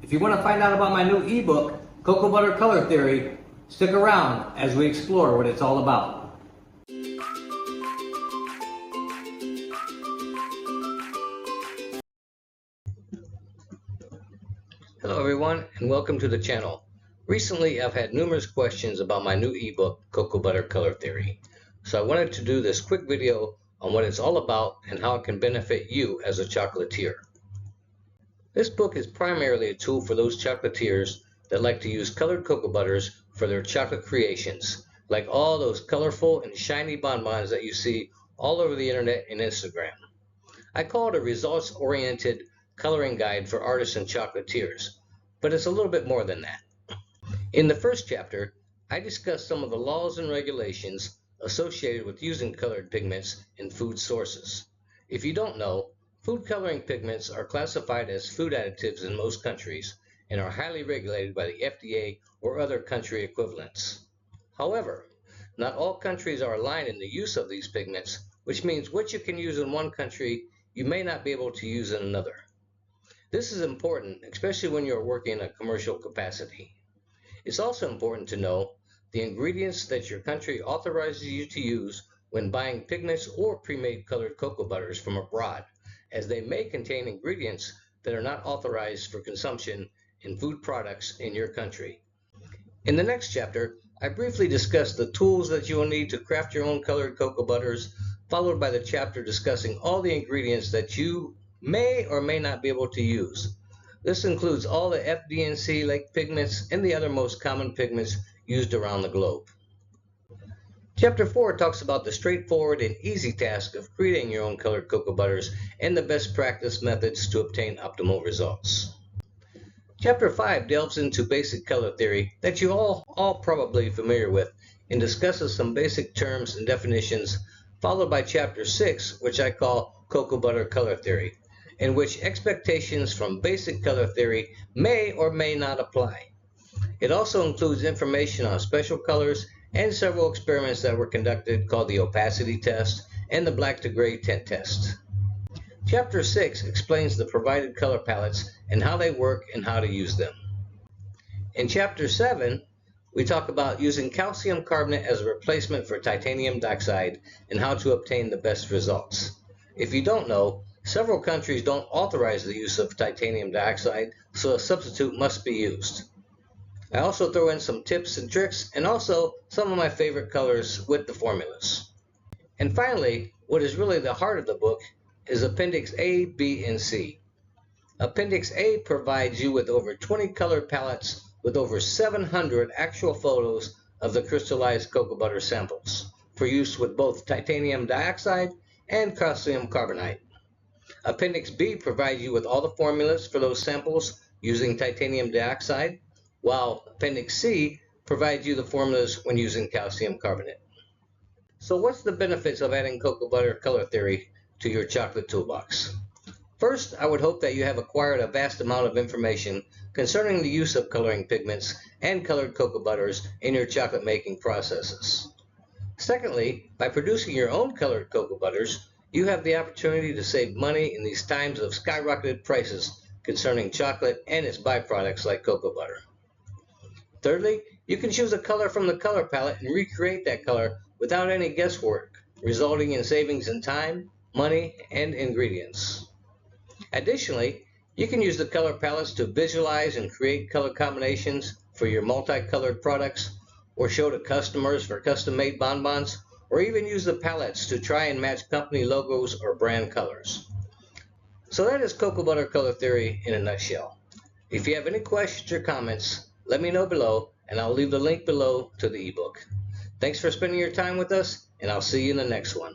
If you want to find out about my new ebook, Cocoa Butter Color Theory, stick around as we explore what it's all about. Hello everyone, and welcome to the channel. Recently I've had numerous questions about my new ebook, Cocoa Butter Color Theory. So I wanted to do this quick video on what it's all about and how it can benefit you as a chocolatier. This book is primarily a tool for those chocolatiers that like to use colored cocoa butters for their chocolate creations, like all those colorful and shiny bonbons that you see all over the internet and Instagram. I call it a results-oriented coloring guide for artists and chocolatiers, but it's a little bit more than that. In the first chapter, I discuss some of the laws and regulations associated with using colored pigments in food sources. If you don't know, food coloring pigments are classified as food additives in most countries and are highly regulated by the FDA or other country equivalents. However, not all countries are aligned in the use of these pigments, which means what you can use in one country, you may not be able to use in another. This is important, especially when you're working in a commercial capacity. It's also important to know the ingredients that your country authorizes you to use when buying pigments or pre-made colored cocoa butters from abroad, as they may contain ingredients that are not authorized for consumption in food products in your country. In the next chapter, I briefly discuss the tools that you will need to craft your own colored cocoa butters, followed by the chapter discussing all the ingredients that you may or may not be able to use. This includes all the FD&C-like pigments and the other most common pigments used around the globe. Chapter 4 talks about the straightforward and easy task of creating your own colored cocoa butters and the best practice methods to obtain optimal results. Chapter 5 delves into basic color theory that you all probably familiar with and discusses some basic terms and definitions, followed by Chapter 6, which I call Cocoa Butter Color Theory, in which expectations from basic color theory may or may not apply. It also includes information on special colors and several experiments that were conducted called the opacity test and the black to gray tint test. Chapter 6 explains the provided color palettes and how they work and how to use them. In Chapter 7, we talk about using calcium carbonate as a replacement for titanium dioxide and how to obtain the best results. If you don't know, several countries don't authorize the use of titanium dioxide, so a substitute must be used. I also throw in some tips and tricks and also some of my favorite colors with the formulas. And finally, what is really the heart of the book is Appendix A, B, and C. Appendix A provides you with over 20 color palettes with over 700 actual photos of the crystallized cocoa butter samples for use with both titanium dioxide and calcium carbonate. Appendix B provides you with all the formulas for those samples using titanium dioxide, while Appendix C provides you the formulas when using calcium carbonate. So what's the benefits of adding cocoa butter color theory to your chocolate toolbox? First, I would hope that you have acquired a vast amount of information concerning the use of coloring pigments and colored cocoa butters in your chocolate making processes. Secondly, by producing your own colored cocoa butters, you have the opportunity to save money in these times of skyrocketed prices concerning chocolate and its byproducts like cocoa butter. Thirdly, you can choose a color from the color palette and recreate that color without any guesswork, resulting in savings in time, money, and ingredients. Additionally, you can use the color palettes to visualize and create color combinations for your multicolored products, or show to customers for custom-made bonbons, or even use the palettes to try and match company logos or brand colors. So that is Cocoa Butter Color Theory in a nutshell. If you have any questions or comments, let me know below, and I'll leave the link below to the ebook. Thanks for spending your time with us, and I'll see you in the next one.